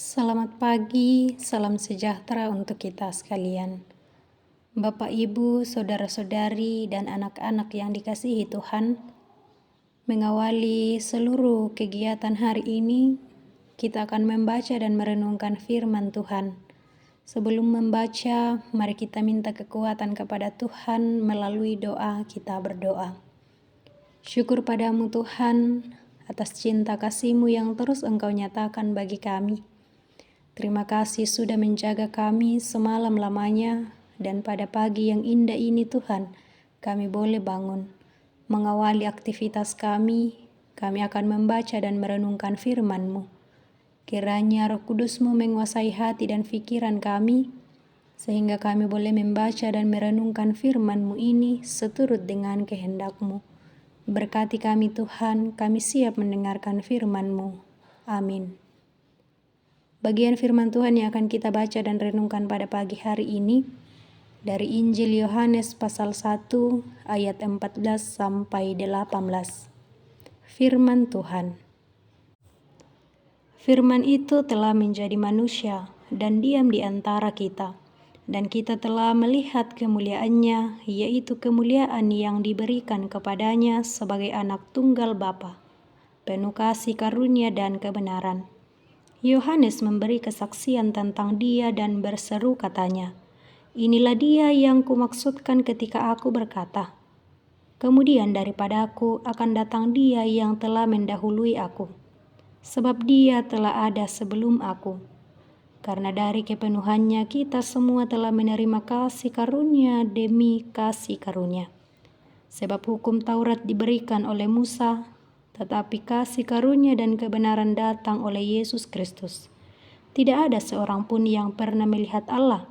Selamat pagi, salam sejahtera untuk kita sekalian. Bapak, Ibu, saudara-saudari, dan anak-anak yang dikasihi Tuhan, mengawali seluruh kegiatan hari ini, kita akan membaca dan merenungkan firman Tuhan. Sebelum membaca, mari kita minta kekuatan kepada Tuhan melalui doa. Kita berdoa. Syukur padamu Tuhan, atas cinta kasih-Mu yang terus Engkau nyatakan bagi kami. Terima kasih sudah menjaga kami semalam lamanya, dan pada pagi yang indah ini Tuhan, kami boleh bangun. Mengawali aktivitas kami akan membaca dan merenungkan firman-Mu. Kiranya Roh Kudus-Mu menguasai hati dan pikiran kami, sehingga kami boleh membaca dan merenungkan firman-Mu ini seturut dengan kehendak-Mu. Berkati kami Tuhan, kami siap mendengarkan firman-Mu. Amin. Bagian firman Tuhan yang akan kita baca dan renungkan pada pagi hari ini dari Injil Yohanes pasal 1 ayat 14 sampai 18. Firman Tuhan. Firman itu telah menjadi manusia dan diam di antara kita, dan kita telah melihat kemuliaannya, yaitu kemuliaan yang diberikan kepadanya sebagai anak tunggal Bapa, penuh kasih karunia dan kebenaran. Yohanes memberi kesaksian tentang dia dan berseru katanya, "Inilah dia yang kumaksudkan ketika aku berkata, kemudian daripadaku akan datang dia yang telah mendahului aku, sebab dia telah ada sebelum aku. Karena dari kepenuhannya kita semua telah menerima kasih karunia demi kasih karunia. Sebab hukum Taurat diberikan oleh Musa, tetapi kasih karunia dan kebenaran datang oleh Yesus Kristus. Tidak ada seorang pun yang pernah melihat Allah,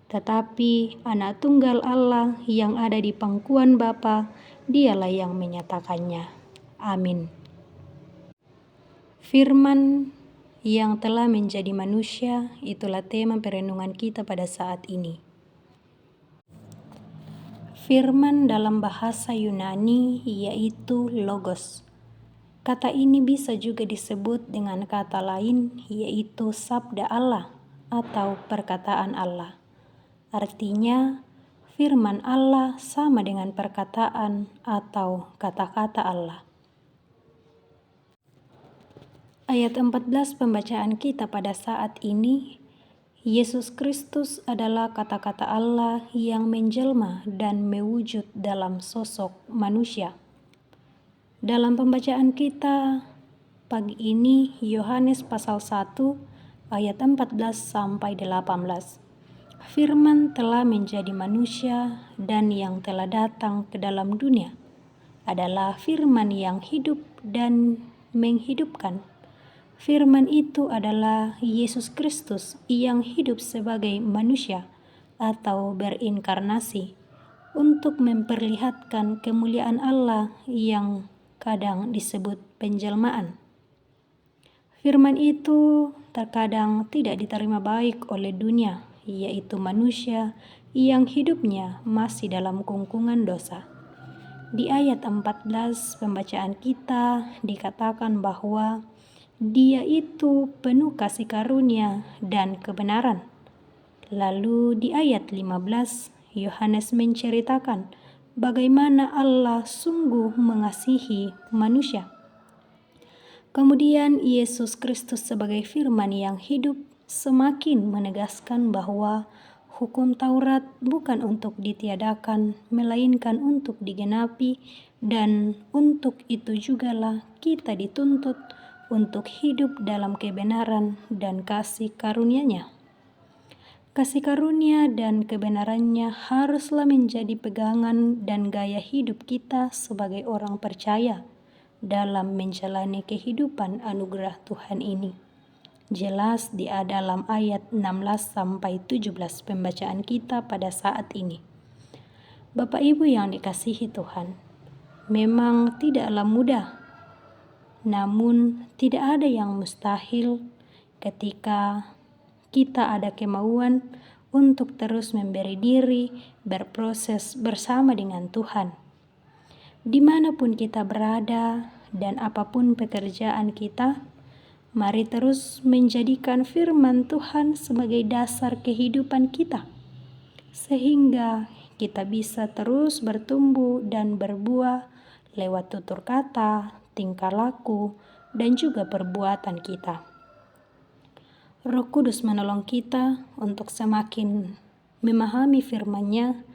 tetapi Anak Tunggal Allah yang ada di pangkuan Bapa, dialah yang menyatakannya. Amin. Firman yang telah menjadi manusia, itulah tema perenungan kita pada saat ini. Firman dalam bahasa Yunani yaitu logos. Kata ini bisa juga disebut dengan kata lain yaitu sabda Allah atau perkataan Allah. Artinya, firman Allah sama dengan perkataan atau kata-kata Allah. Ayat 14 pembacaan kita pada saat ini, Yesus Kristus adalah kata-kata Allah yang menjelma dan mewujud dalam sosok manusia. Dalam pembacaan kita pagi ini, Yohanes pasal 1 ayat 14 sampai 18. Firman telah menjadi manusia dan yang telah datang ke dalam dunia adalah firman yang hidup dan menghidupkan. Firman itu adalah Yesus Kristus yang hidup sebagai manusia atau berinkarnasi untuk memperlihatkan kemuliaan Allah yang kadang disebut penjelmaan. Firman itu terkadang tidak diterima baik oleh dunia, yaitu manusia yang hidupnya masih dalam kungkungan dosa. Di ayat 14 pembacaan kita dikatakan bahwa Dia itu penuh kasih karunia dan kebenaran. Lalu di ayat 15, Yohanes menceritakan bagaimana Allah sungguh mengasihi manusia. Kemudian Yesus Kristus sebagai firman yang hidup semakin menegaskan bahwa hukum Taurat bukan untuk ditiadakan, melainkan untuk digenapi, dan untuk itu jugalah kita dituntut untuk hidup dalam kebenaran dan kasih karunia-Nya. Kasih karunia dan kebenarannya haruslah menjadi pegangan dan gaya hidup kita sebagai orang percaya dalam menjalani kehidupan anugerah Tuhan ini. Jelas di dalam ayat 16-17 pembacaan kita pada saat ini. Bapak Ibu yang dikasihi Tuhan, memang tidaklah mudah, namun tidak ada yang mustahil ketika kita ada kemauan untuk terus memberi diri, berproses bersama dengan Tuhan. Dimanapun kita berada dan apapun pekerjaan kita, Mari terus menjadikan firman Tuhan sebagai dasar kehidupan kita, sehingga kita bisa terus bertumbuh dan berbuah lewat tutur kata, tingkah laku, dan juga perbuatan kita. Roh Kudus menolong kita untuk semakin memahami firman-Nya,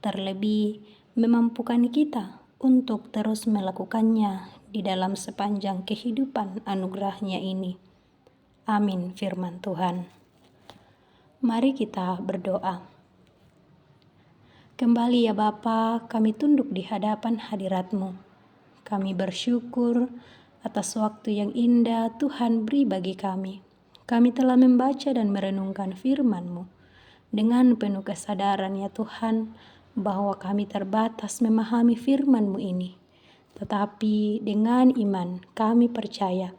terlebih memampukan kita untuk terus melakukannya di dalam sepanjang kehidupan anugerah-Nya ini. Amin firman Tuhan. Mari kita berdoa. Kembali ya Bapa, kami tunduk di hadapan hadirat-Mu. Kami bersyukur atas waktu yang indah Tuhan beri bagi kami. Kami telah membaca dan merenungkan firman-Mu dengan penuh kesadaran ya Tuhan, bahwa kami terbatas memahami firman-Mu ini. Tetapi dengan iman kami percaya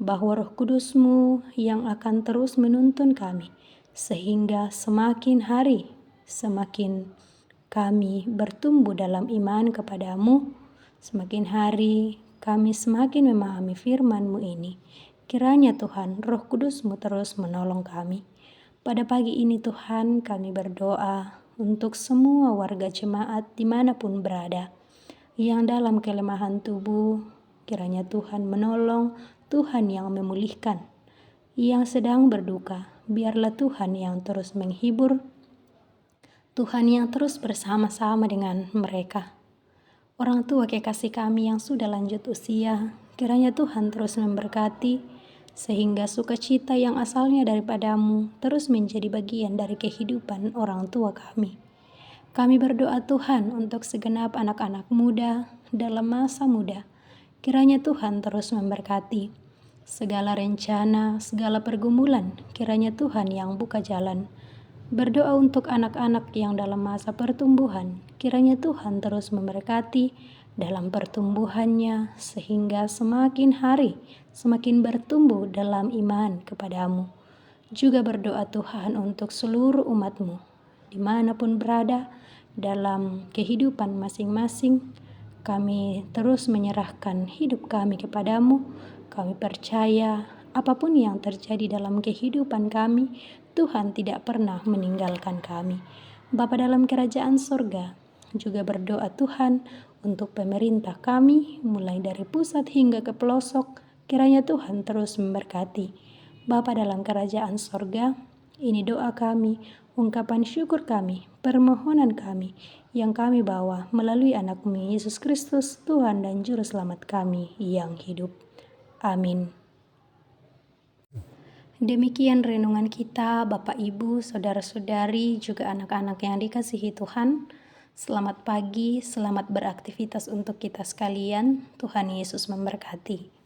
bahwa Roh Kudus-Mu yang akan terus menuntun kami, sehingga semakin hari semakin kami bertumbuh dalam iman kepada-Mu, semakin hari kami semakin memahami firman-Mu ini. Kiranya Tuhan, Roh Kudus-Mu terus menolong kami. Pada pagi ini Tuhan, kami berdoa untuk semua warga jemaat dimanapun berada, yang dalam kelemahan tubuh, kiranya Tuhan menolong, Tuhan yang memulihkan. Yang sedang berduka, biarlah Tuhan yang terus menghibur, Tuhan yang terus bersama-sama dengan mereka. Orang tua kekasih kami yang sudah lanjut usia, kiranya Tuhan terus memberkati, sehingga sukacita yang asalnya daripada-Mu terus menjadi bagian dari kehidupan orang tua kami. Kami berdoa Tuhan untuk segenap anak-anak muda dalam masa muda. Kiranya Tuhan terus memberkati segala rencana, segala pergumulan, kiranya Tuhan yang buka jalan. Berdoa untuk anak-anak yang dalam masa pertumbuhan, kiranya Tuhan terus memberkati dalam pertumbuhannya, sehingga semakin hari semakin bertumbuh dalam iman kepada-Mu. Juga berdoa Tuhan untuk seluruh umat-Mu, dimanapun berada dalam kehidupan masing-masing. Kami terus menyerahkan hidup kami kepada-Mu. Kami percaya apapun yang terjadi dalam kehidupan kami, Tuhan tidak pernah meninggalkan kami. Bapa dalam kerajaan sorga, juga berdoa Tuhan untuk pemerintah kami, mulai dari pusat hingga ke pelosok, kiranya Tuhan terus memberkati. Bapa dalam kerajaan sorga, ini doa kami, ungkapan syukur kami, permohonan kami, yang kami bawa melalui anak-Mu Yesus Kristus, Tuhan dan Juru Selamat kami yang hidup. Amin. Demikian renungan kita, Bapak, Ibu, Saudara-saudari, juga anak-anak yang dikasihi Tuhan. Selamat pagi, selamat beraktivitas untuk kita sekalian. Tuhan Yesus memberkati.